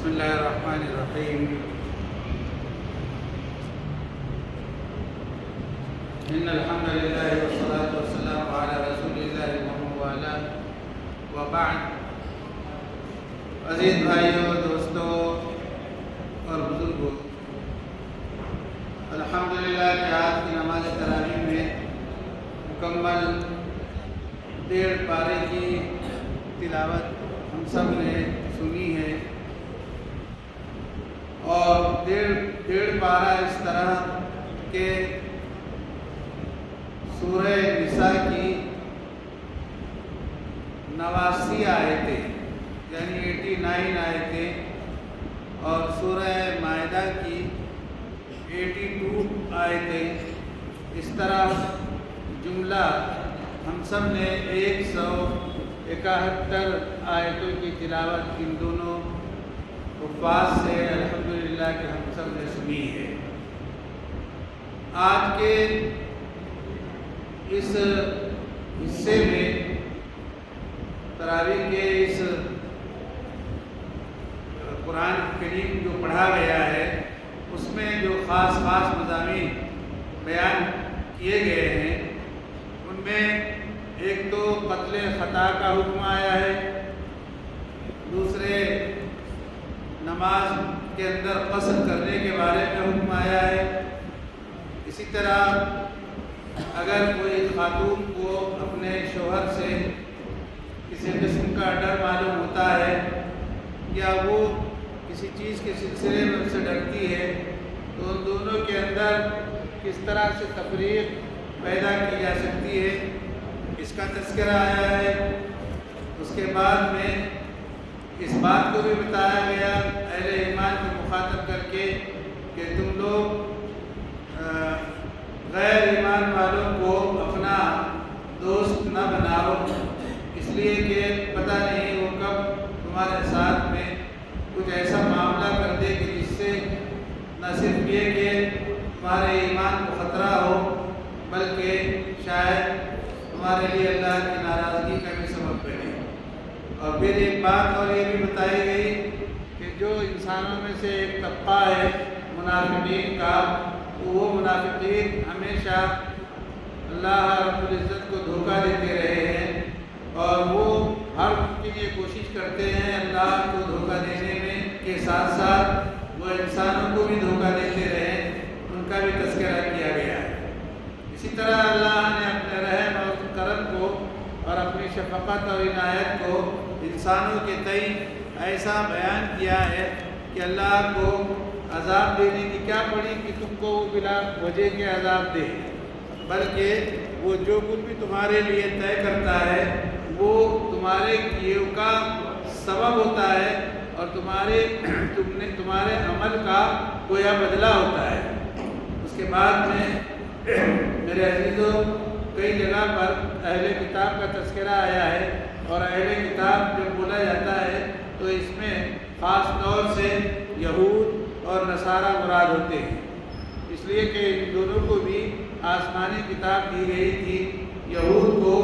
بسم اللہ الرحمن الرحیم ان الحمد للہ والصلاة والسلام علی رسول اللہ محمد وعلی وبعد۔ عزیز بھائیوں، دوستوں اور بزرگوں، الحمدللہ کہ آج کی نماز تراویح میں مکمل 1.5 پارے کی تلاوت ہم سب نے سنی ہے، اور 1.5 پارہ اس طرح کہ سورہ نساء کی 89 آیتیں یعنی 89 آیتیں اور سورہ مائدہ کی 82 آیتیں، اس طرح جملہ ہم سب نے 171 آیتوں کی تلاوت ان دونوں حفاظ سے الحمدللہ کہ ہم سب نے سنی ہے۔ آج کے اس حصے میں تراویح کے اس قرآن کریم جو پڑھا گیا ہے اس میں جو خاص مضامین بیان کیے گئے ہیں، ان میں ایک تو قتل خطا کا حکم آیا ہے، دوسرے نماز کے اندر قصر کرنے کے بارے میں حکم آیا ہے۔ اسی طرح اگر کوئی خاتون کو اپنے شوہر سے کسی قسم کا ڈر معلوم ہوتا ہے یا وہ کسی چیز کے سلسلے میں ان سے ڈرتی ہے تو ان دونوں کے اندر کس طرح سے تفریق پیدا کی جا سکتی ہے، اس کا تذکرہ آیا ہے۔ اس کے بعد میں اس بات کو بھی بتایا گیا اہل ایمان کو مخاطب کر کے کہ تم لوگ غیر ایمان والوں کو اپنا دوست نہ بناؤ، اس لیے کہ پتہ نہیں وہ کب تمہارے ساتھ میں کچھ ایسا معاملہ کر دے کہ جس سے نہ صرف یہ کہ تمہارے ایمان کو خطرہ ہو بلکہ شاید تمہارے لیے اللہ کی ناراضگی کا بھی سبب بنے۔ اور پھر ایک بات اور یہ بھی بتائی گئی کہ جو انسانوں میں سے ایک طبقہ ہے منافقین کا، تو وہ منافقین ہمیشہ اللہ رب العزت کو دھوکہ دیتے رہے ہیں، اور وہ ہر ممکن یہ کوشش کرتے ہیں اللہ کو دھوکہ دینے میں کے ساتھ ساتھ وہ انسانوں کو بھی دھوکہ دیتے رہے، ان کا بھی تذکرہ کیا گیا ہے۔ اسی طرح اللہ نے اپنے رحم اور کرم کو اور اپنی شفقت اور عنایت کو انسانوں کے تئیں ایسا بیان کیا ہے کہ اللہ کو عذاب دینے کی کیا پڑی کہ تم کو وہ بلا وجہ کے عذاب دے، بلکہ وہ جو کچھ بھی تمہارے لیے طے کرتا ہے وہ تمہارے کیے کا سبب ہوتا ہے اور تمہارے عمل کا گویا بدلہ ہوتا ہے۔ اس کے بعد میں میرے عزیزوں کئی جگہ پر اہل کتاب کا تذکرہ آیا ہے، اور اہل کتاب جب بولا جاتا ہے تو اس میں خاص طور سے یہود اور نصارہ مراد ہوتے ہیں، اس لیے کہ ان دونوں کو بھی آسمانی کتاب دی گئی تھی۔ یہود کو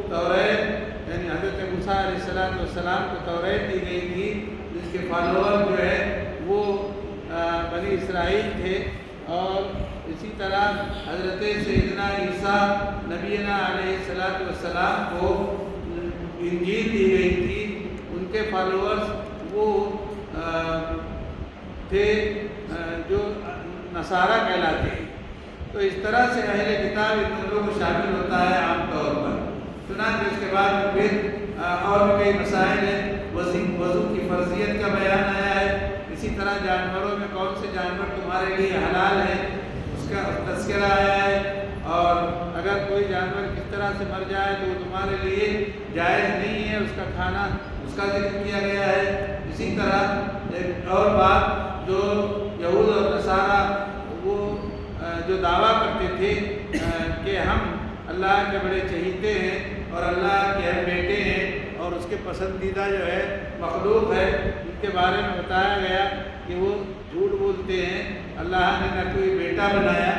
توریت یعنی حضرت موسیٰ علیہ السلام کو توریت دی گئی تھی، جس کے فالوور جو ہے وہ بنی اسرائیل تھے، اور اسی طرح حضرت سیدنا عیسیٰ نبینا علیہ السلام کو انجیل دی گئی تھی، ان کے فالوورز وہ تھے جو نصارہ کہلاتے ہیں۔ تو اس طرح سے اہل کتاب ان دونوں کو شامل ہوتا ہے عام طور پر۔ چنانچہ اس کے بعد پھر اور بھی کئی مسائل ہیں، وضو کی فرضیت کا بیان آیا ہے، اسی طرح جانوروں میں کون سے جانور تمہارے لیے حلال ہیں اس کا تذکرہ آیا ہے، اور اگر کوئی جانور کس طرح سے مر جائے تو وہ تمہارے لیے جائز نہیں ہے اس کا کھانا، اس کا ذکر کیا گیا ہے۔ اسی طرح ایک اور بات جو یہود اور نصارہ وہ جو دعویٰ کرتے تھے کہ ہم اللہ کے بڑے چہیتے ہیں اور اللہ کے ہم بیٹے ہیں اور اس کے پسندیدہ جو ہے مخلوق ہے، ان کے بارے میں بتایا گیا کہ وہ جھوٹ بولتے ہیں، اللہ نے نہ کوئی بیٹا بنایا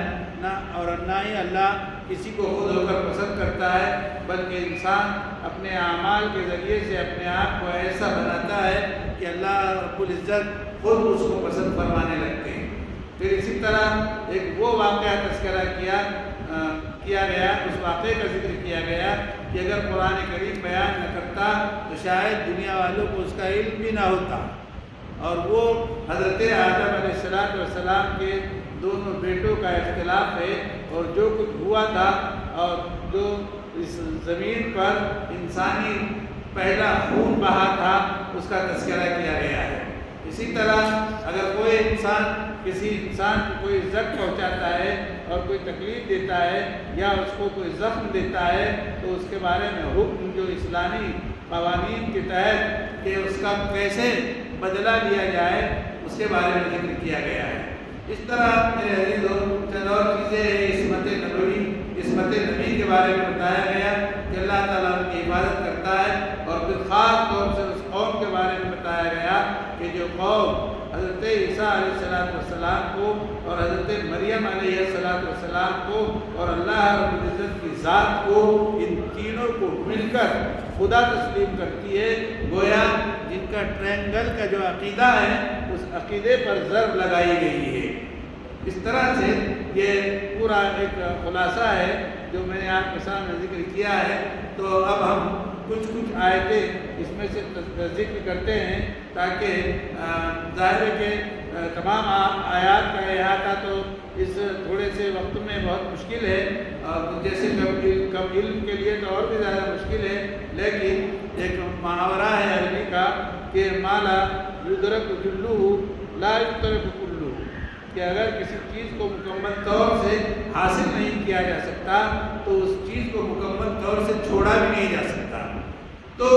اور نہ ہی اللہ کسی کو خود ہو کر پسند کرتا ہے، بلکہ انسان اپنے اعمال کے ذریعے سے اپنے آپ کو ایسا بناتا ہے کہ اللہ رب العزت خود اس کو پسند فرمانے لگتے ہیں۔ پھر اسی طرح ایک وہ واقعہ تذکرہ کیا گیا، اس واقعے کا ذکر کیا گیا کہ اگر قرآن کریم بیان نہ کرتا تو شاید دنیا والوں کو اس کا علم بھی نہ ہوتا، اور وہ حضرت آدم علیہ السلام کے دونوں بیٹوں کا اختلاف ہے، اور جو کچھ ہوا تھا اور جو اس زمین پر انسانی پہلا خون بہا تھا اس کا تذکرہ کیا گیا ہے۔ اسی طرح اگر کوئی انسان کسی انسان کو کوئی زخم پہنچاتا ہے اور کوئی تکلیف دیتا ہے یا اس کو کوئی زخم دیتا ہے تو اس کے بارے میں حکم جو اسلامی قوانین کے تحت کہ اس کا کیسے بدلہ لیا جائے اس کے بارے میں ذکر کیا گیا ہے۔ اس طرح میرے عزیزو چند اور چیزیں ہیں، عصمت نبی کے بارے میں بتایا گیا کہ اللہ تعالیٰ ان کی حفاظت کرتا ہے، اور پھر خاص طور سے اس قوم کے بارے میں بتایا گیا کہ جو قوم حضرت عیسیٰ علیہ السلام کو اور حضرت مریم علیہ السلام کو اور اللہ رب العزت کی ذات کو، ان تینوں کو مل کر خدا تسلیم کرتی ہے، گویا جن کا ٹرینگل کا جو عقیدہ ہے اس عقیدے پر ضرب لگائی گئی ہے۔ اس طرح سے یہ پورا ایک خلاصہ ہے جو میں نے آپ کے سامنے ذکر کیا ہے۔ تو اب ہم کچھ آیتیں اس میں سے ذکر کرتے ہیں تاکہ ظاہر ہے کہ تمام آیات کا احاطہ تو اس تھوڑے سے وقت میں بہت مشکل ہے، اور جیسے کم علم کے لیے تو اور بھی زیادہ مشکل ہے، لیکن ایک محاورہ ہے عربی کا کہ مالا یدرک جلہ لا یدرک کلہ، کہ اگر کسی چیز کو مکمل طور سے حاصل نہیں کیا جا سکتا تو اس چیز کو مکمل طور سے چھوڑا بھی نہیں جا سکتا۔ تو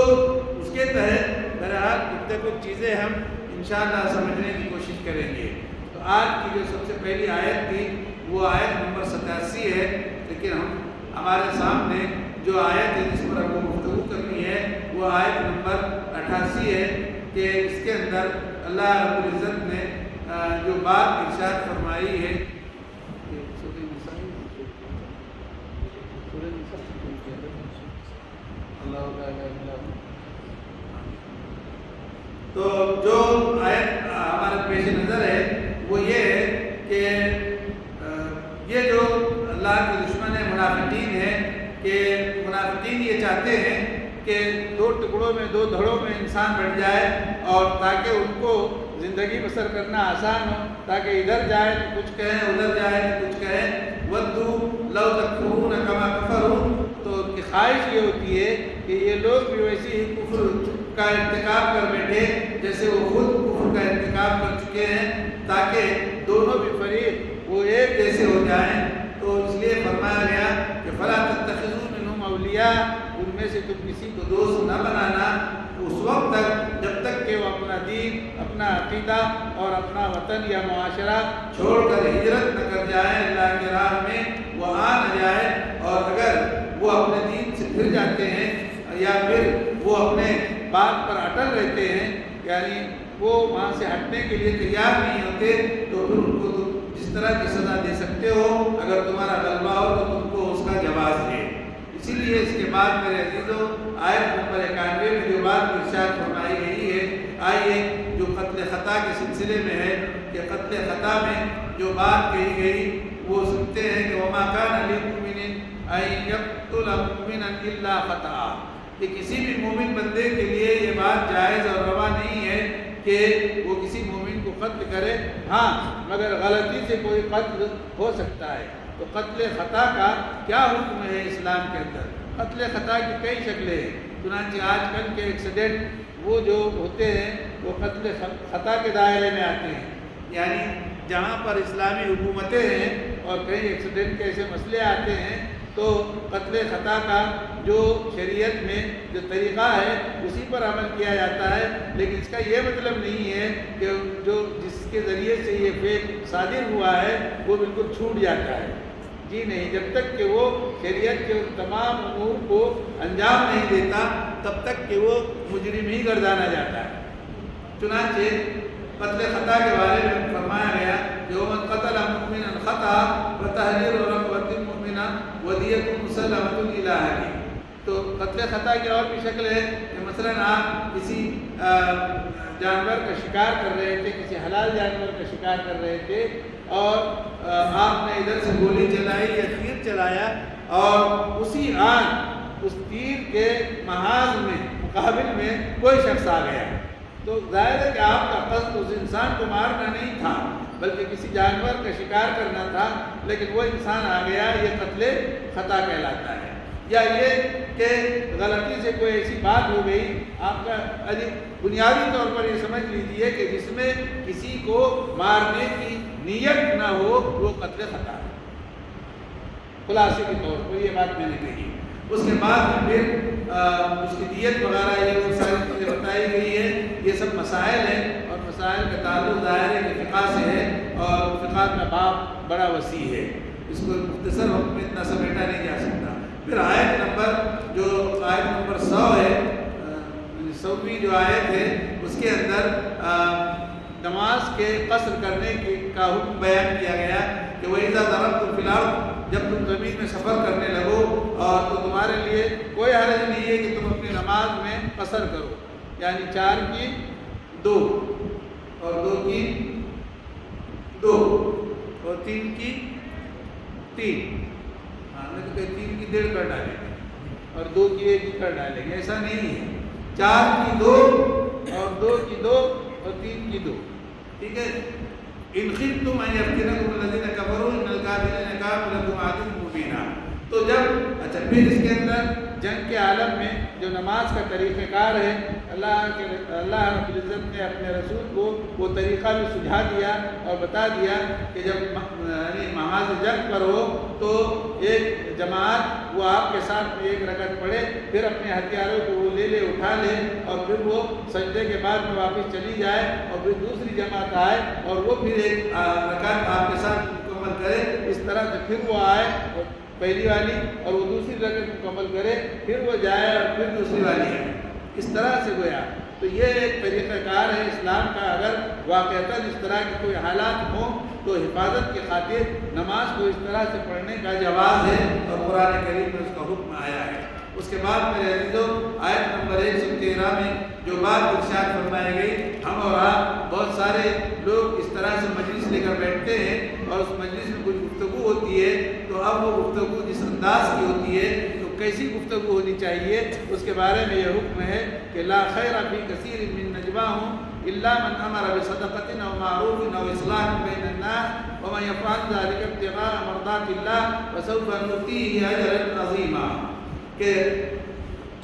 اس کے تحت بہرحال کچھ چیزیں ہم انشاءاللہ سمجھنے کی کوشش کریں گے۔ تو آج کی جو سب سے پہلی آیت تھی وہ آیت نمبر 87 ہے، لیکن ہمارے سامنے جو آیت ہے جس پر ہم کو گفتگو کرنی ہے وہ آیت نمبر 88 ہے کہ اس کے اندر اللہ رب العزت نے جو بات ارشاد فرمائی ہے، تو جو آیت ہمارے پیش نظر ہے وہ یہ ہے کہ یہ جو اللہ کے دشمن منافقین ہیں کہ منافقین یہ چاہتے ہیں کہ دو ٹکڑوں میں، دو دھڑوں میں انسان بٹ جائے، اور تاکہ ان کو زندگی بسر کرنا آسان ہو، تاکہ ادھر جائے تو کچھ کہیں، ادھر جائے تو کچھ کہیں، وَدُّوا لَوْ تَكْفُرُونَ كَمَا كَفَرُوا، تو ان کی خواہش یہ ہوتی ہے کہ یہ لوگ بھی ویسے ہی کفر کا ارتکاب کر بیٹھے جیسے وہ خود کفر کا ارتکاب کر چکے ہیں، تاکہ دونوں بھی فریق وہ ایک جیسے ہو جائیں۔ تو اس لیے فرمایا گیا کہ فَلَا تَتَّخِذُوا مِنْهُمْ أَوْلِيَاءَ، ان میں سے تم کسی کو دوست نہ بنانا اس وقت تک جب تک کہ وہ اپنا دین، اپنا عقیدہ اور اپنا وطن یا معاشرہ چھوڑ کر ہجرت نہ کر جائیں، اللہ کی راہ میں وہ آ نہ جائے، اور اگر وہ اپنے دین سے پھر جاتے ہیں یا پھر وہ اپنے بات پر اٹل رہتے ہیں، یعنی وہ وہاں سے ہٹنے کے لیے تیار نہیں ہوتے، تو پھر ان کو تم جس طرح کی سزا دے سکتے ہو، اگر تمہارا غلبہ ہو تو تم کو اس کا جواز ہے۔ اسی لیے اس کے بعد میرے عزیزو آیت نمبر 91 میں جو بات ارشاد فرمائی گئی ہے، آئیے جو قتل خطا کے سلسلے میں ہے کہ قتل خطا میں جو بات کہی گئی وہ سنتے ہیں کہ وَمَا كَانَ لِمُؤْمِنٍ أَن يَقْتُلَ مُؤْمِنًا إِلَّا خَطَأً، کہ کسی بھی مومن بندے کے لیے یہ بات جائز اور روا نہیں ہے کہ وہ کسی مومن کو قتل کرے، ہاں مگر غلطی سے کوئی قتل ہو سکتا ہے۔ تو قتل خطا کا کیا حکم ہے اسلام کے اندر؟ قتل خطا کی کئی شکلیں ہیں، چنانچہ آج کل کے ایکسیڈنٹ وہ جو ہوتے ہیں وہ قتل خطا کے دائرے میں آتے ہیں، یعنی جہاں پر اسلامی حکومتیں ہیں اور کئی ایکسیڈنٹ کے ایسے مسئلے آتے ہیں تو قتل خطا کا جو شریعت میں جو طریقہ ہے اسی پر عمل کیا جاتا ہے، لیکن اس کا یہ مطلب نہیں ہے کہ جو جس کے ذریعے سے یہ فعل صادر ہوا ہے وہ بالکل چھوٹ جاتا ہے، جی نہیں، جب تک کہ وہ شریعت کے ان تمام امور کو انجام نہیں دیتا تب تک کہ وہ مجرم ہی گردانا جاتا ہے۔ چنانچہ قتل خطا کے بارے میں فرمایا گیا کہ وَمَنْ قَتَلَ مُؤْمِنًا خَطَأً فَتَحْرِيرُ رَقَبَةٍ مُؤْمِنَةٍ وَدِيَةٌ مُسَلَّمَةٌ إِلَىٰ أَهْلِهِ۔ تو قتل خطا کی اور بھی شکل ہے کہ مثلاً آپ کسی جانور کا شکار کر رہے تھے، کسی حلال جانور کا شکار کر رہے تھے، اور آپ نے ادھر سے گولی چلائی یا تیر چلایا، اور اسی آن اس تیر کے محاذ میں مقابل میں کوئی شخص آ گیا، تو ظاہر ہے کہ آپ کا قصد اس انسان کو مارنا نہیں تھا بلکہ کسی جانور کا شکار کرنا تھا، لیکن وہ انسان آ گیا، یہ قتل خطا کہلاتا ہے۔ یا یہ کہ غلطی سے کوئی ایسی بات ہو گئی، آپ کا بنیادی طور پر یہ سمجھ لیجیے کہ جس میں کسی کو مارنے کی نیت نہ ہو وہ قتل خطا ہے، خلاصے کے طور پر یہ بات میں نے کہی۔ اس کے بعد پھر اس کی دیت وغیرہ یہ وہ ساری چیزیں بتائی گئی ہے، یہ سب مسائل ہیں، اور مسائل کا تعلق ظاہر ہے کہ فقہ سے ہے، اور فقہ کا باب بڑا وسیع ہے، اس کو مختصر وقت میں اتنا سمیٹا نہیں جا سکتا۔ پھر آیت نمبر 100 ہے، 100ویں جو آیت ہے اس کے اندر نماز کے قصر کرنے کا حکم بیان کیا گیا کہ وَإِذَا ضَرَبْتُمْ فِي الْأَرْضِ، جب تم زمین میں سفر کرنے لگو، اور تو تمہارے لیے کوئی حرج نہیں ہے کہ تم اپنی نماز میں قصر کرو، یعنی 4 کی 2 اور 2 کی 2 اور 3 کی 3، میں تو کہیں 3 کی 1.5 کر ڈالیں گے اور 2 کی 1 کر ڈالیں گے، ایسا نہیں ہے، 4 کی 2 اور 2 کی 2 اور 3 کی 2، ٹھیک ہے۔ ان خفتم ان یفتنکم الذین کفروا ان الکافرین کانوا لکم عدوا مبینا۔ تو جب پھر اس کے اندر جنگ کے عالم میں جو نماز کا طریقہ کار ہے، اللہ رب العزت نے اپنے رسول کو وہ طریقہ بھی سجھا دیا اور بتا دیا کہ جب محاذ جنگ پر ہو تو ایک جماعت وہ آپ کے ساتھ ایک رکعت پڑھے، پھر اپنے ہتھیاروں کو وہ لے اٹھا لے، اور پھر وہ سجدے کے بعد میں واپس چلی جائے، اور پھر دوسری جماعت آئے اور وہ پھر ایک رکعت آپ کے ساتھ مکمل کرے، اس طرح سے پھر وہ آئے پہلی والی اور وہ دوسری رکعت مکمل کرے، پھر وہ جائے اور پھر دوسری والی ہے، اس طرح سے گویا۔ تو یہ ایک طریقہ کار ہے اسلام کا۔ اگر واقعتاً اس طرح کے کوئی حالات ہوں تو حفاظت کی خاطر نماز کو اس طرح سے پڑھنے کا جواز ہے، اور قرآن کریم میں اس کا حکم آیا ہے۔ اس کے بعد میرے عزیزو، آیت نمبر 113 میں جو بات ارشاد فرمائی گئی، ہم اور آپ بہت سارے لوگ اس طرح سے مجلس لے کر بیٹھتے ہیں، اور اس مجلس میں کچھ گفتگو ہوتی ہے، تو اب وہ گفتگو جس انداز کی ہوتی ہے تو کیسی گفتگو ہونی چاہیے، اس کے بارے میں یہ حکم ہے کہ لا خیر فی کثیر من نجواہم الا من امر بصدقۃ او معروف او اصلاح بین الناس ومن یفعل ذلک ابتغاء مرضات اللہ فسوف نؤتیہ اجرا عظیما۔ کہ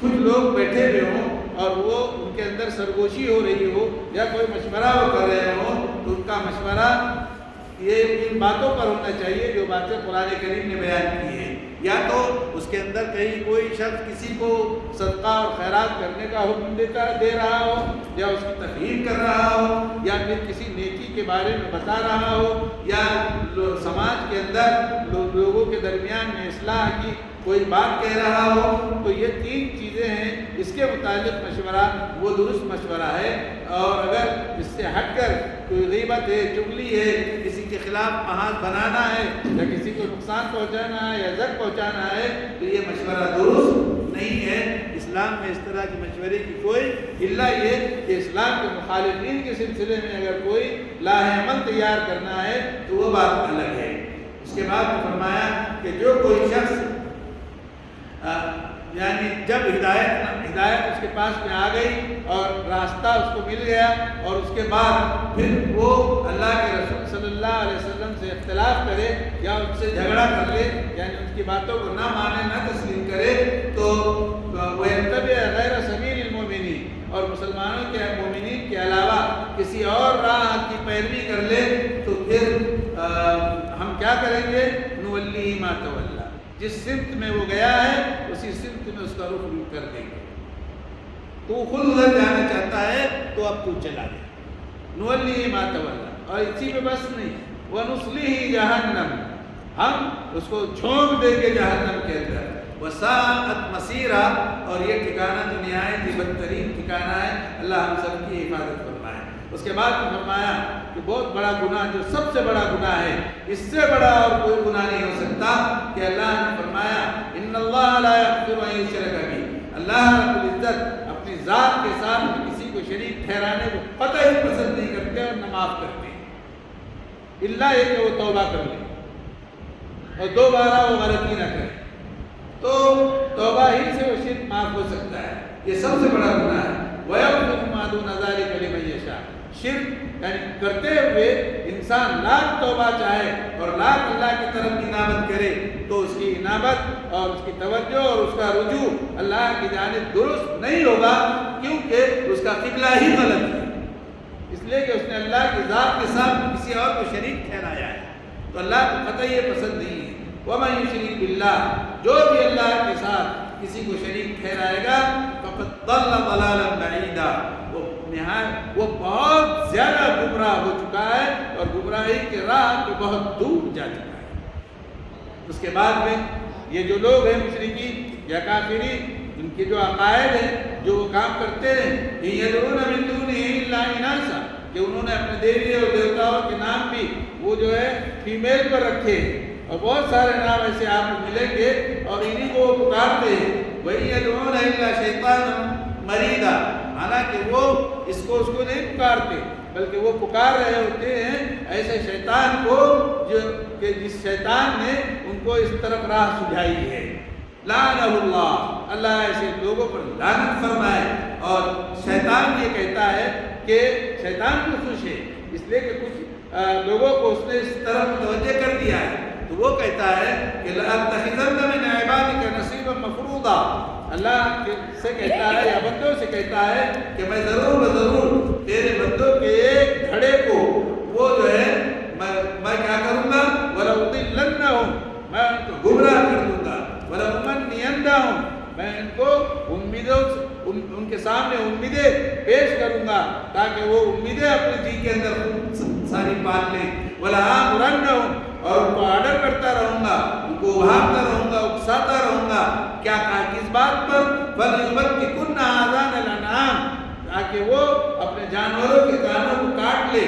کچھ لوگ بیٹھے ہوئے ہوں اور وہ ان کے اندر سرگوشی ہو رہی ہو یا کوئی مشورہ وہ کر رہے ہوں، تو ان کا مشورہ یہ ان باتوں پر ہونا چاہیے جو باتیں قرآن کریم نے بیان کی ہیں، یا تو اس کے اندر کہیں کوئی شخص کسی کو صدقہ اور خیرات کرنے کا حکم دے رہا ہو، یا اس کی تفہیم کر رہا ہو، یا پھر کسی نیکی کے بارے میں بتا رہا ہو، یا سماج کے اندر لوگوں کے درمیان میں اصلاح کی کوئی بات کہہ رہا ہو، تو یہ 3 چیزیں ہیں، اس کے متعلق مشورہ وہ درست مشورہ ہے۔ اور اگر اس سے ہٹ کر کوئی غیبت ہے، چغلی ہے، کسی کے خلاف محاذ بنانا ہے، یا کسی کو نقصان پہنچانا ہے یا زد پہنچانا ہے، تو یہ مشورہ درست نہیں ہے۔ اسلام میں اس طرح کے مشورے کی کوئی الا یہ کہ اسلام کے مخالفین کے سلسلے میں اگر کوئی لاہ عمل تیار کرنا ہے تو وہ بات الگ ہے۔ اس کے بعد میں فرمایا کہ جو کوئی شخص یعنی جب ہدایت اس کے پاس میں آ گئی اور راستہ اس کو مل گیا، اور اس کے بعد پھر وہ اللہ کے رسول صلی اللہ علیہ وسلم سے اختلاف کرے یا ان سے جھگڑا کر لے، یعنی ان کی باتوں کو نہ مانے، نہ تسلیم کرے، تو وَيَتَّبِعْ غَيْرَ سَبِيلِ الْمُؤْمِنِينَ، اور مسلمانوں کے مومنین کے علاوہ کسی اور راہ کی پیروی کر لے، تو پھر ہم کیا کریں گے؟ نُوَلِّهِ مَا تَوَلَّى، جس سمت میں وہ گیا ہے اسی سمت میں اس کا رخ کر دیں گے۔ تو خود ادھر جانا چاہتا ہے تو اب تو چلا جائے، نُوَلِّهِ مَا تَوَلَّى، اور اسی میں بس نہیں، وَنُصْلِهِ جَهَنَّمَ، ہم اس کو جھونک دیں گے جہنم کے اندر، وَسَاءَتْ مَصِيرًا، اور یہ ٹھکانہ تو نہایت ہی بدترین ٹھکانہ ہے۔ اللہ ہم سب کی حفاظت فرمائے۔ اس کے بعد میں فرمایا کہ بہت بڑا گناہ، جو سب سے بڑا گناہ ہے، اس سے بڑا اور کوئی گناہ نہیں ہو سکتا، کہ اللہ نے فرمایا إِنَّ اللَّهَ لَا يَغْفِرُ أَن يُشْرَكَ بِهِ، اللہ رب العزت اپنی ذات کے ساتھ کسی کو شریک ٹھہرانے کو قطعی پسند نہیں کرتے اور نہ معاف کرتے، الا یہ کہ وہ توبہ کر لے اور دوبارہ وہ غلطی نہ کرے، تو توبہ ہی سے وہ شرک معاف ہو سکتا ہے۔ یہ سب سے بڑا گناہ ہے۔ وَيَغْفِرُ مَا دُونَ ذَلِكَ لِمَن يَشَاءُ، شرک یعنی کرتے ہوئے انسان لاکھ توبہ چاہے اور لاکھ اللہ کی طرف انابت کرے تو اس کی انابت اور اس کی توجہ اور اس کا رجوع اللہ کی جانب درست نہیں ہوگا، کیونکہ اس کا قبلہ ہی غلط ہے، اس لیے کہ اس نے اللہ کی ذات کے ساتھ کسی اور کو شریک ٹھہرایا ہے، تو اللہ کو قطعی یہ پسند نہیں ہے۔ وَمَن يُشْرِكْ بِاللَّهِ، جو بھی اللہ کے ساتھ کسی کو شریک ٹھہرائے گا فَقَدْ ضَلَّ ضَلَالًا بَعِيدًا، وہ بہت زیادہ گمراہ ہو چکا ہے اور گمراہی کے راہ پہ بہت دور جا چکا ہے۔ اس کے بعد میں یہ جو لوگ ہیں مشرکین یا کافرین، ان کے جو عقائد ہیں، جو وہ کام کرتے ہیں، يَدْعُونَ مِن دُونِهِ إِلَّا إِنَاثًا، کہ انہوں نے اپنے دیوی اور دیوتاؤں کے نام بھی وہ جو ہے فیمیل پر رکھے ہیں، اور بہت سارے نام ایسے آپ کو ملیں گے اور انہی کو وہ پکارتے ہیں۔ وَإِن يَدْعُونَ إِلَّا شَيْطَانًا مَرِيدًا، حالانکہ وہ اس کو نہیں پکارتے بلکہ وہ پکار رہے ہوتے ہیں ایسے شیطان کو جو کہ جس شیطان نے ان کو اس طرف راہ سجھائی ہے۔ لعنہ اللہ، اللہ ایسے لوگوں پر لعنت فرمائے۔ اور شیطان یہ کہتا ہے کہ شیطان بھی خوش ہے اس لیے کہ کچھ لوگوں کو اس نے اس طرف متوجہ کر دیا ہے، تو وہ کہتا ہے کہ لَأَتَّخِذَنَّ مِنْ عِبَادِكَ نَصِيبًا مَفْرُوضًا، اللہ سے کہتا ہے یا بندوں سے کہتا ہے کہ میں ضرور تیرے بندوں کے ایک گھڑے کو وہ جو ہے میں کیا کروں گا، وَلَأُضِلَّنَّهُمْ، میں ان کو گمراہ کر دوں گا، وَلَأُمَنِّيَنَّهُمْ، میں ان کو امیدوں ان کے سامنے امیدیں پیش کروں گا تاکہ وہ امیدیں اپنے جی کے اندر ساری پال لیں، وَلَآمُرَنَّهُمْ، اور ان کو آرڈر کرتا رہوں گا، ان کو ابھارتا رہوں گا، اکساتا رہوں گا، کیا کہا کس بات پر، فَلْيُبَتِّكُنَّ آذَانَ الْأَنْعَامِ، تاکہ وہ اپنے جانوروں کے کانوں کو کاٹ لے۔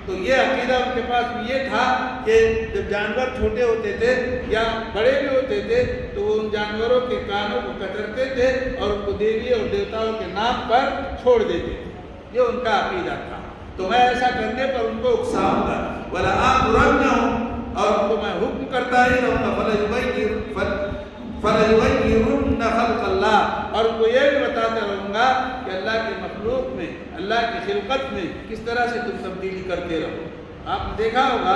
تو یہ عقیدہ ان کے پاس یہ تھا کہ جب جانور چھوٹے ہوتے تھے یا بڑے بھی ہوتے تھے تو وہ ان جانوروں کے کانوں کو کترتے تھے اور ان کو دیوی اور دیوتاؤں کے نام پر چھوڑ دیتے تھے، یہ ان کا عقیدہ تھا۔ تو میں ایسا کرنے پر ان کو اکساؤں گا، وَلَآمُرَنَّهُمْ، اور ان کو میں حکم کرتا ہی رہوں گا، فَلَيُغَيِّرُنَّ خَلْقَ اللَّهِ، اور ان کو یہ بھی بتاتا رہوں گا کہ اللہ کی مخلوق میں، اللہ کی خلقت میں کس طرح سے تم تبدیلی کرتے رہو۔ آپ نے دیکھا ہوگا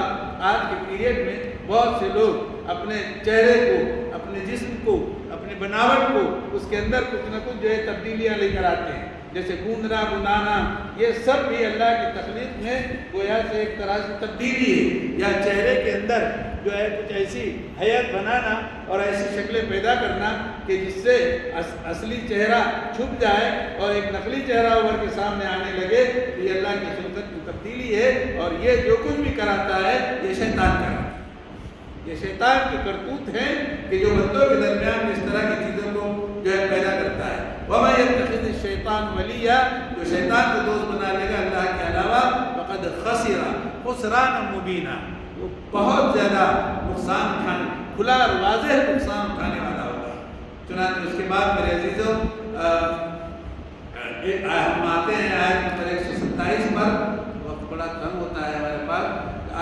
آج کے پیریڈ میں بہت سے لوگ اپنے چہرے کو، اپنے جسم کو، اپنے بناوٹ کو، اس کے اندر کچھ نہ کچھ جو ہے تبدیلیاں لے کر آتے ہیں، جیسے گوندنا بنانا، یہ سب بھی اللہ کی تخلیق میں گویا سے ایک طرح سے تبدیلی ہے، یا چہرے کے اندر جو ہے کچھ ایسی حیت بنانا اور ایسی شکلیں پیدا کرنا کہ جس سے اصلی چہرہ چھپ جائے اور ایک نقلی چہرہ ابھر کے سامنے آنے لگے، تو یہ اللہ کی خلقت کی تبدیلی ہے، اور یہ جو کچھ بھی کراتا ہے یہ شیطان کراتا ہے، یہ شیطان کی کرتوت ہے کہ جو بندوں کے درمیان اس طرح کی چیزوں کو جو ہے پیدا کرتا ہے۔ وَمَن يَتَّخِذِ الشَّيْطَانَ وَلِيًّا، جو شیطان کو دوست بنا لے گا اللہ کے علاوہ، فَقَدْ خَسِرَ خُسْرَانًا مُبِينًا، وہ بہت زیادہ نقصان اٹھانے، کھلا اور واضح نقصان اٹھانے والا ہوگا۔ چنانچہ اس کے بعد میرے عزیزوں ہم آتے ہیں آیت نمبر 127 پر، وقت بڑا کم ہوتا ہے ہمارے پاس،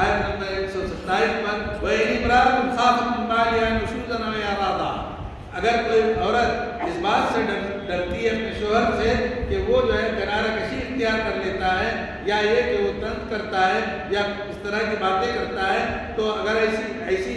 آیت نمبر 127 پر، وَإِنِ امْرَأَةٌ خَافَتْ مِن بَعْلِهَا نُشُوزًا أَوْ إِعْرَاضًا، اگر کوئی عورت اس بات سے ڈرتی ہے اپنے شوہر سے کہ وہ جو ہے کنارہ کشی اختیار کر لیتا ہے، یا یہ کہ وہ طنز کرتا ہے یا اس طرح کی باتیں کرتا ہے، تو اگر ایسی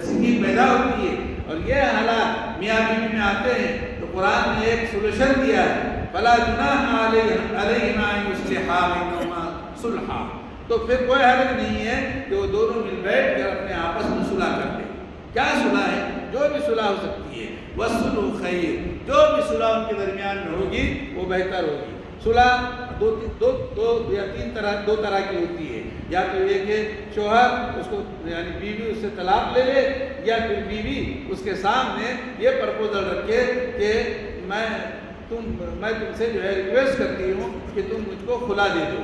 سنگی پیدا ہوتی ہے اور یہ حالات میاں بیوی میں آتے ہیں تو قرآن نے ایک سولوشن دیا ہے، فَلَا جُنَاحَ عَلَيْهِمَا أَن يُصْلِحَا بَيْنَهُمَا صُلْحًا، تو پھر کوئی حرج نہیں ہے کہ وہ دونوں مل بیٹھ کر اپنے آپس میں صلح کر لیں۔ کیا صلح ہے؟ جو بھی صلح ہو سکتی ہے، وَالصُّلْحُ خَيْرٌ، جو بھی صلح ان کے درمیان میں ہوگی وہ بہتر ہوگی۔ صلح دو طرح کی ہوتی ہے، یا تو یہ کہ شوہر اس کو یعنی بیوی اس سے طلاق لے لے، یا پھر بیوی اس کے سامنے یہ پرپوزل رکھے کہ میں تم سے جو ہے ریکویسٹ کرتی ہوں کہ تم مجھ کو خلا دے دو،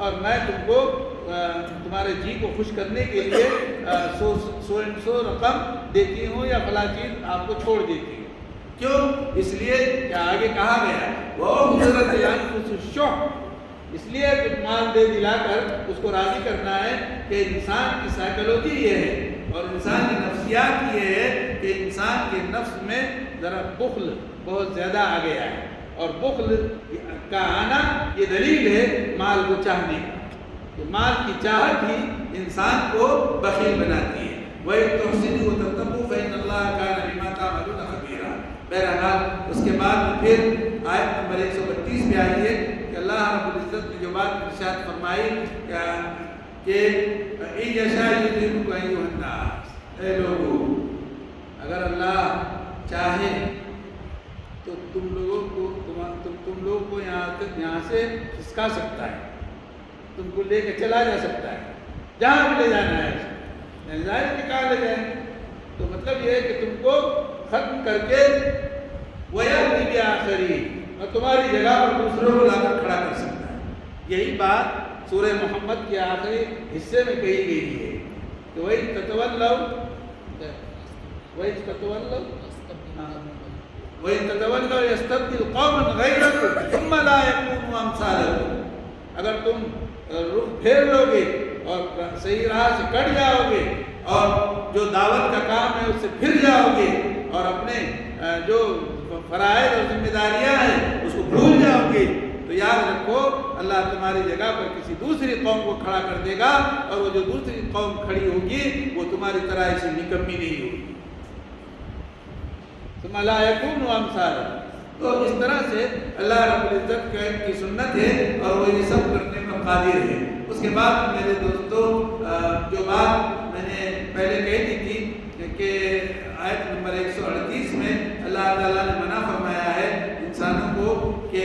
اور میں تم کو تمہارے جی کو خوش کرنے کے لیے سو رقم دیتی ہوں یا فلاں چیز آپ کو چھوڑ دیتی ہوں۔ کیوں؟ اس لیے کہ آگے کہا گیا وَأُحْضِرَتِ الْأَنفُسُ الشُّحَّ، اس لیے مال دے دلا کر اس کو راضی کرنا ہے کہ انسان کی سائیکولوجی یہ ہے اور انسان کی نفسیات یہ ہے کہ انسان کے نفس میں ذرا بخل بہت زیادہ آ گیا ہے، اور بخل کا آنا یہ دلیل ہے مال کو چاہنے کا، تو مال کی چاہت ہی انسان کو بخیل بناتی ہے۔ وَإِن تُحْسِنُوا وَتَتَّقُوا فَإِنَّ اللَّهَ كَانَ بِمَا تَعْمَلُونَ خَبِيرًا۔ بہرحال اس کے بعد پھر آیت نمبر 132 میں آئی ہے کہ اللہ رب العزت نے جو بات ارشاد فرمائی کہ اِن یشاء یذہبکم ایھا الناس، اے لوگوں اگر اللہ چاہے تو تم لوگوں کو یہاں سے کھسکا سکتا ہے، تم کو لے کے چلا جا سکتا ہے، جہاں بھی لے جانا ہے ظاہر نکال لے جائیں، تو مطلب یہ ہے کہ تم کو ختم کر کے وَيَأْتِي بِآخَرِينَ، اور تمہاری جگہ پر دوسروں کو لا کر کھڑا کر سکتا ہے۔ یہی بات سورہ محمد کے آخری حصے میں کہی گئی ہے کہ وَإِن تَتَوَلَّوْا يَسْتَبْدِلْ قَوْمًا غَيْرَكُمْ ثُمَّ لَا يَكُونُوا أَمْثَالَكُمْ، اگر تم رخ پھیر لو گے اور صحیح راہ سے کٹ جاؤ گے اور جو دعوت کا کام ہے اس سے پھر جاؤ گے اور اپنے جو فرائض اور ذمہ داریاں ہیں اس کو بھول جاؤ گے، تو یاد رکھو اللہ تمہاری جگہ پر کسی دوسری قوم کو کھڑا کر دے گا، اور وہ جو دوسری قوم کھڑی ہوگی وہ تمہاری طرح ایسی نکمی نہیں ہوگی۔ ثم لا يكونوا أمثالكم، تو اس طرح سے اللہ رب العزت کی سنت ہے اور وہ یہ سب کرنے پر قادر ہے۔ اس کے بعد میرے دوستو جو بات میں نے پہلے کہی دی تھی کہ آیت نمبر 138 میں اللہ تعالیٰ نے منع فرمایا ہے انسانوں کو کہ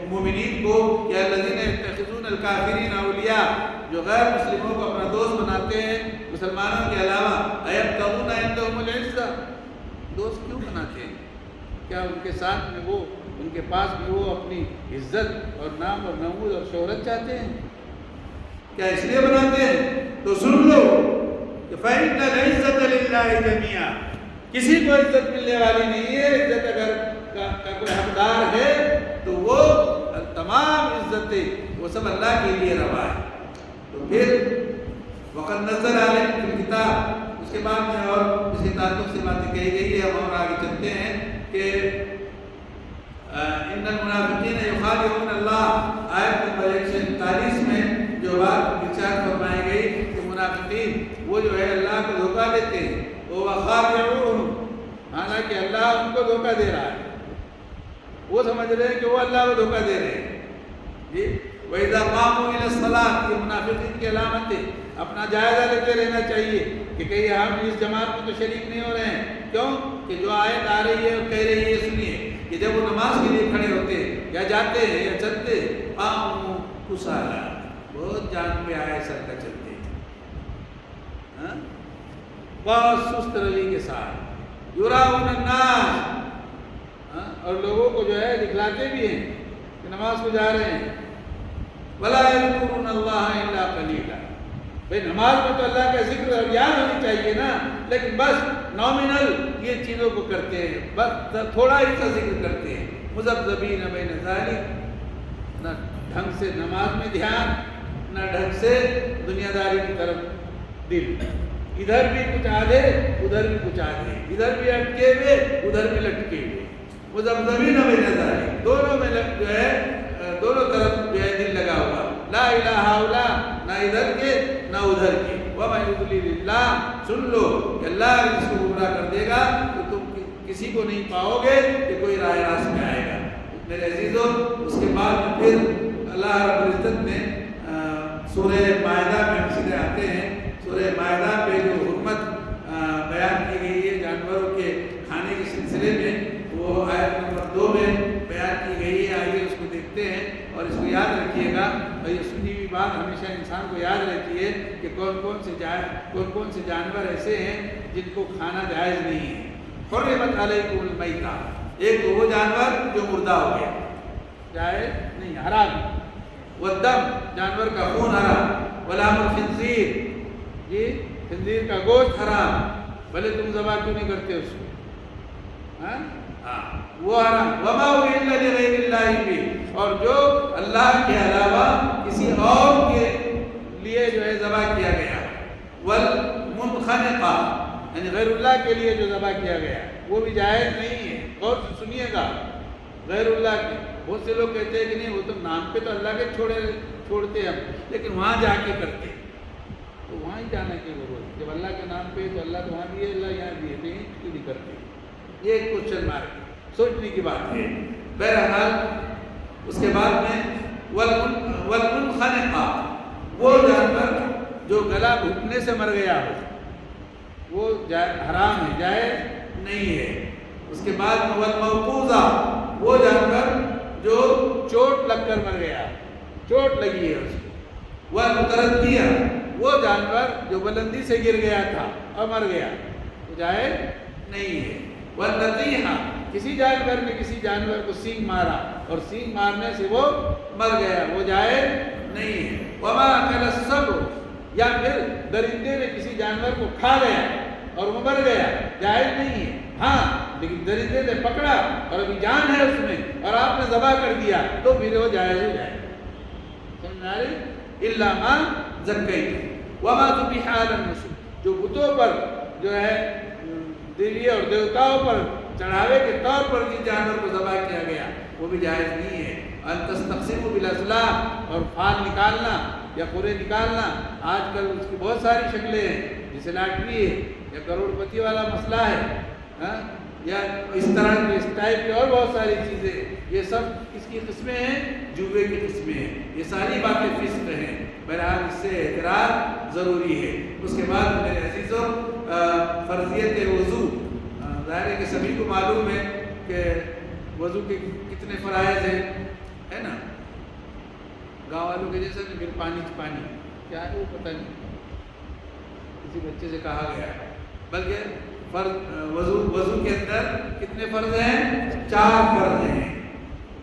مومنین کو کہ الذین یتخذون الکافرین اولیاء، جو غیر مسلموں کو اپنا دوست بناتے ہیں مسلمانوں کے علاوہ، ایبتغون عندہم العزہ، دوست کیوں بناتے ہیں؟ کیا ان کے ساتھ میں وہ ان کے پاس میں وہ اپنی عزت اور نام اور نمود اور شہرت چاہتے ہیں؟ کیا اس لیے بناتے ہیں؟ تو سن لو کہ فَإِنَّ الْعِزَّةَ لِلَّهِ جَمِيعًا، کسی کو عزت ملنے والی نہیں ہے، عزت اگر کا کوئی حقدار ہے تو وہ تمام عزتیں وہ سب اللہ کے لیے روا ہے۔ تو پھر وَقَدْ نَزَّلَ عَلَيْكُمْ فِي الْكِتَابِ، اس کے بعد میں اور اس کے تعلق سے باتیں کہی گئی ہے، ہم اور آگے چلتے ہیں کہ ان المنافقین یخادعون اللہ، آیت نمبر 139 میں جو بات ارشاد فرمائی گئی کہ منافقین وہ جو ہے اللہ کو دھوکہ دیتے ہیں، وہ وخادعون، حالانکہ اللہ ان کو دھوکہ دے رہا ہے، وہ سمجھ رہے ہیں کہ وہ اللہ کو دھوکہ دے رہے ہیں جی۔ وَإِذَا قَامُوا إِلَى الصَّلَاةِ، یہ منافقین کی علامت ہے، اپنا جائزہ لیتے رہنا چاہیے کہ کہیں ہم اس جماعت میں تو شریک نہیں ہو رہے ہیں، کیوں کہ جو آیت آ رہی ہے وہ کہہ رہی ہے، سنیے کہ جب وہ نماز کے لیے کھڑے ہوتے ہیں یا جاتے ہیں یا چلتے، قاموا کسالی، بہت جان پہ آئے سر کا چلتے ہیں، بہت سست روی کے ساتھ، یراؤن الناس، اور لوگوں کو جو ہے دکھلاتے بھی ہیں کہ نماز کو جا رہے ہیں، ولا یذکرون اللہ الا قلیلا، بھئی نماز میں تو اللہ کا ذکر اور یاد ہونی چاہیے نا، لیکن بس نومینل یہ چیزوں کو کرتے ہیں، بس تھوڑا ہی سا ذکر کرتے ہیں، مذبذبین بین ذالک، نہ ڈھنگ سے نماز میں دھیان، نہ ڈھنگ سے دنیا داری کی طرف دل، ادھر بھی کچھ آدھے ادھر بھی کچھ آدھے، ادھر بھی اٹکے ہوئے ادھر بھی لٹکے ہوئے، مذبذبین بین ذالک، دونوں میں جو ہے دونوں طرف جو ہے دل لگا ہوا، لا الہ الا، نہ ادھر کے نہ ادھر کے، وَمَن يُضْلِلِ اللَّهُ، سن لو کہ اللہ جس کو گمراہ کر دے گا تو تم کسی کو نہیں پاؤ گے کہ کوئی راہ راست میں آئے گا۔ میرے عزیزوں، اس کے بعد پھر اللہ رب العزت نے سورہ مائدہ میں ہم سیدھے آتے ہیں، سورہ مائدہ پہ جو حکمت بیان کی گئی ہے جانوروں کے کھانے کے سلسلے میں، وہ آیت نمبر 2 میں بیان کی گئی ہے، آئیے اس کو دیکھتے ہیں اور اس کو یاد رکھیے گا، اور یہ سنی ہوئی بات ہمیشہ انسان کو یاد رہتی ہے کہ کون کون سے جانور ایسے ہیں جن کو کھانا جائز نہیں ہے۔ حرمت علیکم المیتہ، ایک تو وہ جانور جو مردہ ہو گیا، جائز نہیں، حرام، والدم، جانور کا خون حرام، ولحم الخنزیر، جی خنزیر کا گوشت حرام، بھلے تم ذبح کیوں نہیں کرتے اس کو، ہاں وہ حرام، وما اہل لغیر اللہ بھی، اور جو اللہ کے علاوہ کسی اور کے لیے جو ہے ذبح کیا گیا، والمنخنقہ یعنی غیر اللہ کے لیے جو ذبح کیا گیا وہ بھی جائز نہیں ہے۔ غور سے سنیے گا، غیر اللہ کے بہت سے لوگ کہتے ہیں کہ نہیں وہ تو نام پہ تو اللہ کے چھوڑتے ہیں ہم، لیکن وہاں جا کے کرتے ہیں، تو وہاں ہی جانا کی ضرورت، جب اللہ کے نام پہ تو اللہ تو وہاں بھی ہے، اللہ یہاں بھی ہے، تو یہیں کیوں نہیں کرتے؟ یہ ایک کوشچن مارک سوچنے کی بات ہے۔ بہرحال اس کے بعد میں والمنخنقہ، وہ جانور جو گلا گھٹنے سے مر گیا ہو وہ حرام ہے، جائز نہیں ہے۔ اس کے بعد والموقوذہ، وہ جانور جو چوٹ لگ کر مر گیا، چوٹ لگی ہے اس کو۔ والمتردیہ، وہ جانور جو بلندی سے گر گیا تھا اور مر گیا، وہ جائز نہیں ہے۔ والنطیحہ، کسی جانور نے کسی جانور کو سینگ مارا اور سینگ مارنے سے وہ مر گیا، وہ جائز نہیں ہے۔ وما اکل السبع، یا پھر درندے نے کسی جانور کو کھا گیا اور وہ مر گیا، جائز نہیں ہے۔ ہاں لیکن درندے نے پکڑا اور ابھی جان ہے اس میں اور آپ نے ذبح کر دیا تو پھر وہ جائز ہو جائے، سمجھ آ رہی؟ الا ما زکیتم وما ذبح علی النصب، جو بتوں پر جو ہے دیوی اور دیوتاؤں پر چڑھاوے کے طور پر جس جانور کو ذبح کیا گیا وہ بھی جائز نہیں ہے۔ ان تستقسموا بالازلام، اور فال نکالنا یا خورے نکالنا، آج کل اس کی بہت ساری شکلیں ہیں، جیسے لاٹری ہے یا کروڑ پتی والا مسئلہ ہے، یا اس طرح کے اس ٹائپ کی اور بہت ساری چیزیں، یہ سب اس کی قسمیں ہیں، جوے کی قسمیں ہیں، یہ ساری باتیں فسق ہیں۔ بہرحال اس سے اعتراض ضروری ہے۔ اس کے بعد میرے عزیزوں، فرضیت وضو، ظاہر ہے کہ سبھی کو معلوم ہے کہ وضو کے کتنے فرائض ہیں، ہے نا؟ گاؤں والوں کے جیسے نا پھر پانی کیا ہے وہ پتہ نہیں، کسی بچے سے کہا گیا ہے، بلکہ وضو کے اندر کتنے فرض ہیں؟ 4 فرض ہیں۔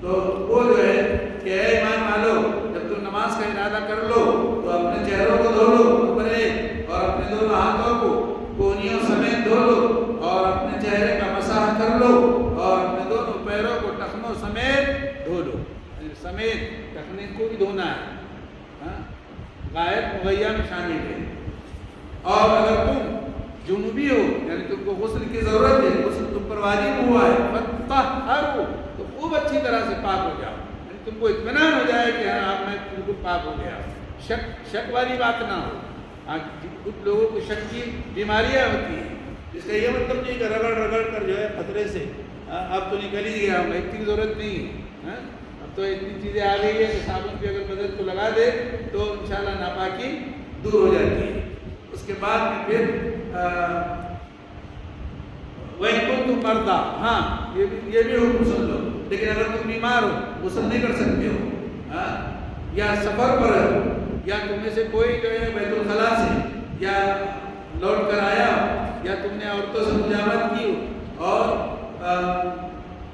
تو وہ جو ہے کہ اے ایمان والو، جب تم نماز کا ارادہ کر لو تو اپنے چہروں کو دھو لو اوپر، اور اپنے دونوں ہاتھوں کو کونیوں سمیت دھو لو، اور اپنے چہرے کا مسح کر لو، اور اپنے دونوں پیروں کو ٹخنوں سمیت دھو لو، سمیت ٹخنے کو بھی دھونا ہے، غائب مغیہ میں شامل ہے۔ اور اگر تم جنوبی ہو یعنی تم کو غسل کی ضرورت ہے، غسل تم پر واجب ہوا ہے، فطہروا، تو خوب اچھی طرح سے پاک ہو جاؤ، یعنی تم کو اطمینان ہو جائے کہ ہاں میں بالکل پاک ہو گیا، شک والی بات نہ ہو۔ کچھ لوگوں کو شک کی بیماریاں ہوتی ہیں، اس کا یہ مطلب نہیں کہ رگڑ کر جو ہے خطرے سے اب تو نکل ہی گیا ہوں، اتنی ضرورت نہیں ہے، اب تو اتنی چیزیں آ گئی ہے کہ صابن بھی اگر بدن کو لگا دے تو انشاءاللہ ناپاکی دور ہو جاتی ہے۔ اس کے بعد میں پھر وَإِن كُنتُم مَرْضَىٰ، ہاں یہ بھی حکم سن لو، لیکن اگر تم بیمار ہو، غسل نہیں کر سکتے ہو، یا سفر پر ہو، یا تم میں سے کوئی جو ہے بیت الخلاء سے یا لوٹ کر آیا ہو، یا تم نے عورتوں سے مجاورت کی ہو اور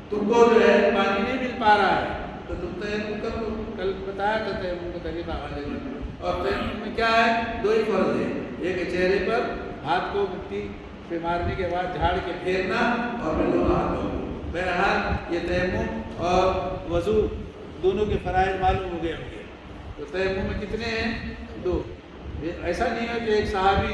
تم کو جو ہے پانی نہیں مل پا رہا ہے، تو تم تیمم کر لو، کل بتایا تھا تیمم کا طریقہ والے میں۔ اور تیمم میں کیا ہے؟ 2 ہی فرض ہے، ایک ہے چہرے پر ہاتھ کو مٹی سے مارنے کے بعد جھاڑ کے پھیرنا، اور پھر دونوں ہاتھوں کو۔ بہرحال یہ تیمم اور وضو دونوں کے فرائض معلوم ہو گئے ہوں گے۔ تو تیمم میں کتنے ہیں؟ 2۔ ایسا نہیں ہے کہ ایک صحابی،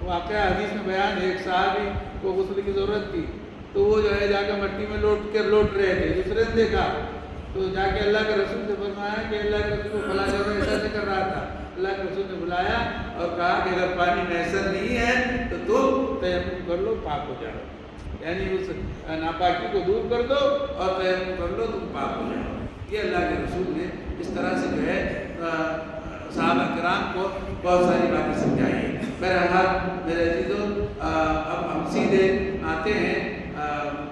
واقعہ حدیث میں بیان ہے، ایک صحابی کو غسل کی ضرورت تھی تو وہ جو ہے جا کے مٹی میں لوٹ رہے تھے، دوسرے نے دیکھا تو جا کے اللہ کے رسول سے فرمایا کہ اللہ کے رسول کو فلاں جگہ ایسا کر رہا تھا۔ اللہ کے رسول نے بلایا اور کہا کہ اگر پانی میسر نہیں ہے تو تم تیمم کر لو، پاک ہو جاؤ، یعنی اس ناپاکی کو دور کر دو اور تیمم کر لو، تم پاک ہو جاؤ۔ یہ اللہ کے رسول نے اس طرح سے جو ہے صحابہ کرام کو بہت ساری باتیں سمجھائی ہیں۔ بہرحال میرے عزیزوں، اب ہم سیدھے آتے ہیں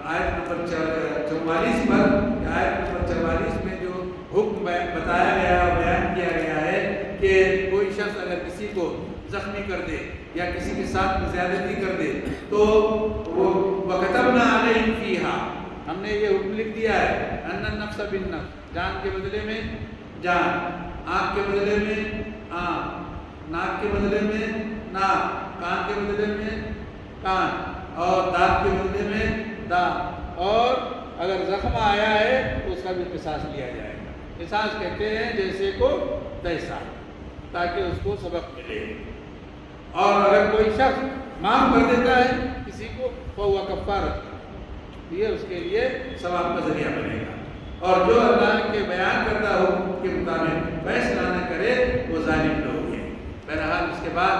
آیت نمبر 44 پر۔ آیت نمبر 44 میں جو حکم بتایا گیا اور بیان کیا گیا ہے کہ کوئی شخص اگر کسی کو زخمی کر دے یا کسی کے ساتھ میں زیادتی کر دے تو وہ وَكَتَبْنَا عَلَيْهِمْ فِيهَا، ہم نے یہ حکم لکھ دیا ہے، أَنَّ النَّفْسَ بِالنَّفْسِ، جان کے بدلے میں جان، آنکھ کے بدلے میں آنکھ، ناک کے بدلے میں ناک، کان کے بدلے میں کان، اور دانت کے بدلے میں دانت، اور اگر زخم آیا ہے تو اس کا بھی قصاص لیا جائے گا۔ قصاص کہتے ہیں جیسے کو تیسا، تاکہ اس کو سبق ملے۔ اور اگر کوئی شخص معاف کر دیتا ہے کسی کو فہو کفارۃ، یہ اس کے لیے ثواب کا ذریعہ بنے گا۔ اور جو اللہ کے بیان کردہ حکم کے مطابق فیصلہ نہ کرے وہ ظالم لوگ ہیں۔ بہرحال اس کے بعد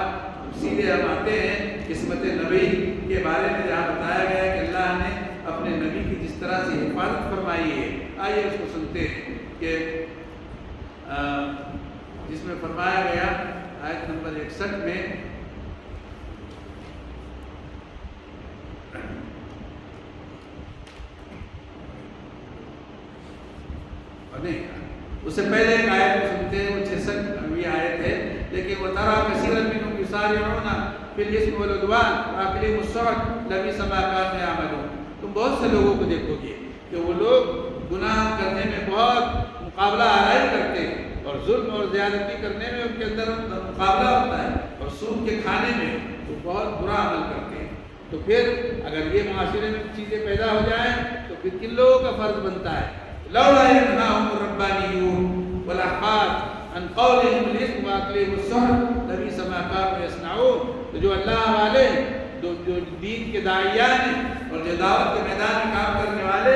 سیدھے ہم آتے ہیں قسمت نبی کے بارے میں، جہاں بتایا گیا ہے کہ اللہ نے اپنے نبی کی جس طرح سے حفاظت فرمائی ہے۔ آئیے اس کو سنتے ہیں کہ جس میں فرمایا گیا آیت نمبر 61 میں، اس سے پہلے ایک آیت کو سنتے ہیں، وہ 66ویں آیت ہے، لیکن وہ ترا کثیرا منهم یسارعون فی الاثم والعدوان واکلهم السحت لبئس ما كانوا یعملون۔ تم بہت سے لوگوں کو دیکھو گے کہ وہ لوگ گناہ کرنے میں بہت مقابلہ آرائی کرتے ہیں، اور ظلم اور زیادتی کرنے میں ان کے اندر مقابلہ ہوتا ہے، اور سود کے کھانے میں وہ بہت برا عمل کرتے ہیں۔ تو پھر اگر یہ معاشرے میں چیزیں پیدا ہو جائیں تو پھر کن لوگوں کا فرض بنتا ہے؟ لولا ينهاهم الربانيون والاحبار عن قولهم الاثم واكلهم السحت لبئس ما كانوا يصنعون۔ تو جو اللہ والے، جو دین کے داعیان ہیں اور جو دعوت کے میدان میں کام کرنے والے،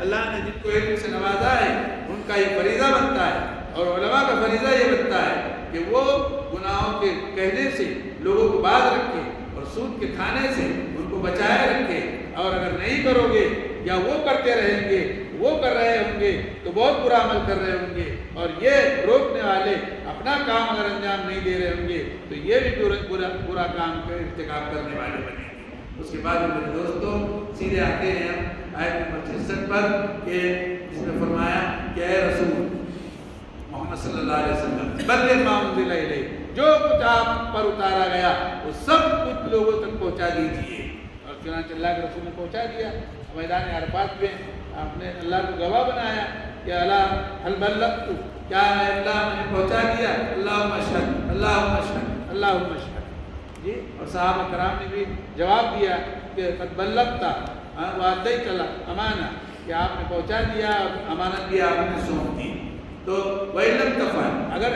اللہ نے جن کو علم سے نوازا ہے، ان کا یہ فریضہ بنتا ہے، اور علماء کا فریضہ یہ بنتا ہے کہ وہ گناہوں کے کہنے سے لوگوں کو باز رکھے اور سود کے کھانے سے ان کو بچائے رکھے۔ اور اگر نہیں کرو گے یا وہ کرتے رہیں گے، وہ کر رہے ہوں گے تو بہت برا عمل کر رہے ہوں گے، اور یہ روکنے والے اپنا کام اگر انجام نہیں دے رہے ہوں گے تو یہ بھی برا کام کا ارتکاب کرنے والے بنے گے۔ اس کے بعد میرے دوستوں سیدھے آتے ہیں ہم آیت نمبر 66 پر، کہ جس میں فرمایا کہ اے رسول محمد صلی اللہ علیہ وسلم بلغ ما انزل الیک، جو کچھ آپ پر اتارا گیا وہ سب کچھ لوگوں تک پہنچا دیجیے۔ اور چنانچہ اللہ کے رسول نے پہنچا دیا۔ میدان عرفات میں آپ نے اللہ کو گواہ بنایا کہ اللہ حل بلغت، کیا ہے اللہ میں نے پہنچا دیا؟ اللہم اشہد اللہم اشہد اللہم اشہد۔ جی، اور صحابہ کرام نے بھی جواب دیا کہ قد بلغت وادیت الامانہ، کہ آپ نے پہنچا دیا، امانت بھی آپ نے سونپ دی۔ تو وَإِن لَمْ تَفْعَلْ، اگر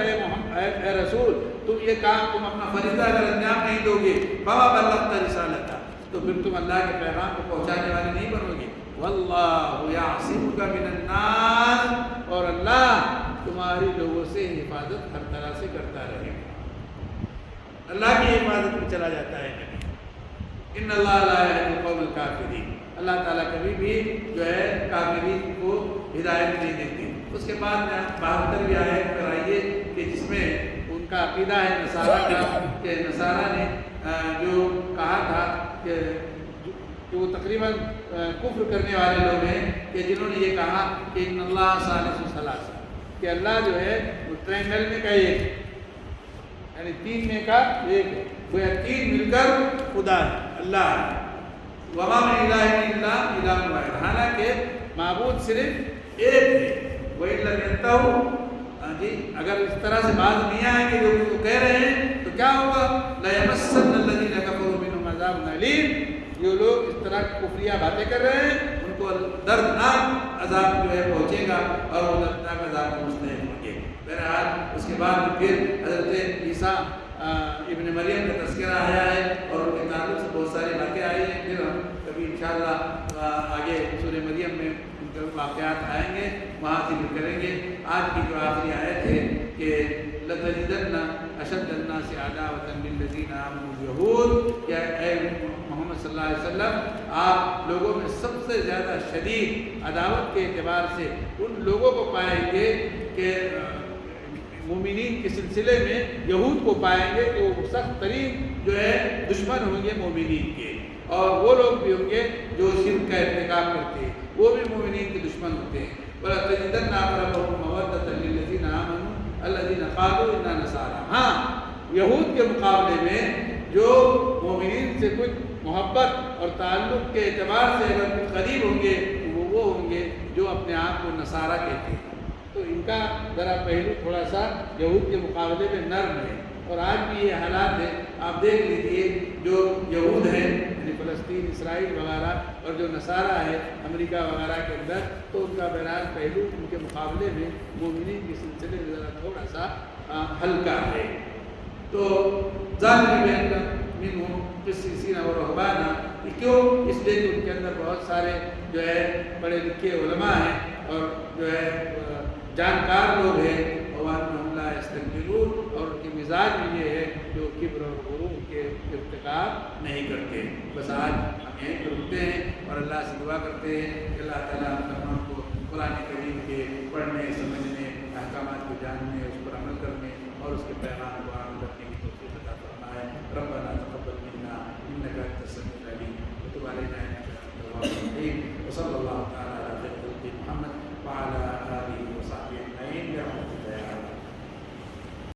اے رسول تم یہ کام، تم اپنا فریضہ اگر انجام نہیں دو گے، فَمَا بَلَّغْتَ رِسَالَتَهُ، تو پھر تم اللہ کے پیغام کو پہنچانے والے نہیں بنو گے۔ وَاللَّهُ يَعْصِمُكَ مِنَ النَّاسِ، اور اللہ تمہاری لوگوں سے حفاظت ہر طرح سے کرتا رہے گا۔ اللہ کی حفاظت میں چلا جاتا ہے نبی۔ ان اللہ لا يهدي القوم الكافرین، اللہ تعالیٰ کبھی بھی جو ہے کافرین کو ہدایت نہیں دیتے۔ اس کے بعد 72ویں آیت پر آئیے کہ جس میں ان کا عقیدہ ہے نصارہ کا، کہ نصارہ نے جو کہا تھا کہ وہ تقریباً کفر کرنے والے لوگ ہیں، کہ جنہوں نے یہ کہا کہ ان اللہ ثالث ثلاثہ، کہ اللہ جو ہے وہ ٹرائنگل میں کا ایک ہے، یعنی تین میں کا ایک ہے، وہ تین مل کر خدا ہے، اللہ ہے۔ وما من الہ الا الہ واحد، حالانکہ معبود صرف ایک ہے۔ وَإِن لَمْ يَنْتَهُوا، جی اگر اس طرح سے باز نہیں آئیں گے جو وہ کہہ رہے ہیں تو کیا ہوگا؟ لَيَمَسَّنَّ الَّذِينَ كَفَرُوا مِنْهُمْ عَذَابٌ أَلِيمٌ، جو لوگ اس طرح کفریہ باتیں کر رہے ہیں ان کو دردناک عذاب جو ہے پہنچے گا، اور وہ دردناک عذاب کو مستحق ہوں گے۔ بہرحال اس کے بعد پھر حضرت عیسیٰ ابن مریم کا تذکرہ آیا ہے، اور ان کے تعلق سے بہت ساری باتیں آئی ہیں۔ پھر ہم کبھی انشاءاللہ آگے سورہ مریم میں واقعات آئیں گے، وہاں ذکر کریں گے۔ آج کی جو آخری آیت ہے کہ لَتَجِدَنَّ أَشَدَّ النَّاسِ عَدَاوَةً لِلَّذِينَ آمَنُوا الْيَهُودَ، کہ اے محمد صلی اللہ علیہ وسلم آپ لوگوں میں سب سے زیادہ شدید عداوت کے اعتبار سے ان لوگوں کو پائیں گے کہ مومنین کے سلسلے میں یہود کو پائیں گے کہ وہ سخت ترین جو ہے دشمن ہوں گے مومنین کے، اور وہ لوگ بھی ہوں گے جو شرک کا ارتکاب کرتے ہیں، وہ بھی مومنین کے دشمن ہوتے ہیں۔ وَلَتَجِدَنَّ أَقْرَبَهُم مَّوَدَّةً لِّلَّذِينَ آمَنُوا الَّذِينَ قَالُوا إِنَّا نَصَارَىٰ، ہاں یہود کے مقابلے میں جو مومنین سے کچھ محبت اور تعلق کے اعتبار سے اگر کچھ قریب ہوں گے وہ ہوں گے جو اپنے آپ کو نصارہ کہتے ہیں۔ تو ان کا ذرا پہلو تھوڑا سا یہود کے مقابلے میں نرم ہے، اور آج بھی یہ حالات ہے. آپ دیکھ لیجئے جو یہود ہیں یعنی فلسطین، اسرائیل وغیرہ، اور جو نصارہ ہے امریکہ وغیرہ کے اندر، تو ان کا بہرحال پہلو ان کے مقابلے میں مومنین کے سلسلے میں ذرا تھوڑا سا ہلکا ہے. تو ظاہر منہم قسیسین و رہبانا، کیوں؟ اس لیے کہ ان کے اندر بہت سارے جو ہے پڑھے لکھے علماء ہیں اور جو ہے جانکار لوگ ہیں، وَأَنَّهُمْ لَا يَسْتَكْبِرُونَ، اور ان کے مزاج میں یہ ہے جو کبر اور غرور کے ارتکاب نہیں کرتے. بس آج ہم یہیں پر رکتے ہیں اور اللہ سے دعا کرتے ہیں کہ اللہ تعالیٰ ہم تمام کو قرآن کریم کے پڑھنے، سمجھنے، احکامات کو جاننے، اس پر عمل کرنے اور اس کے پیغام کو عام کرنے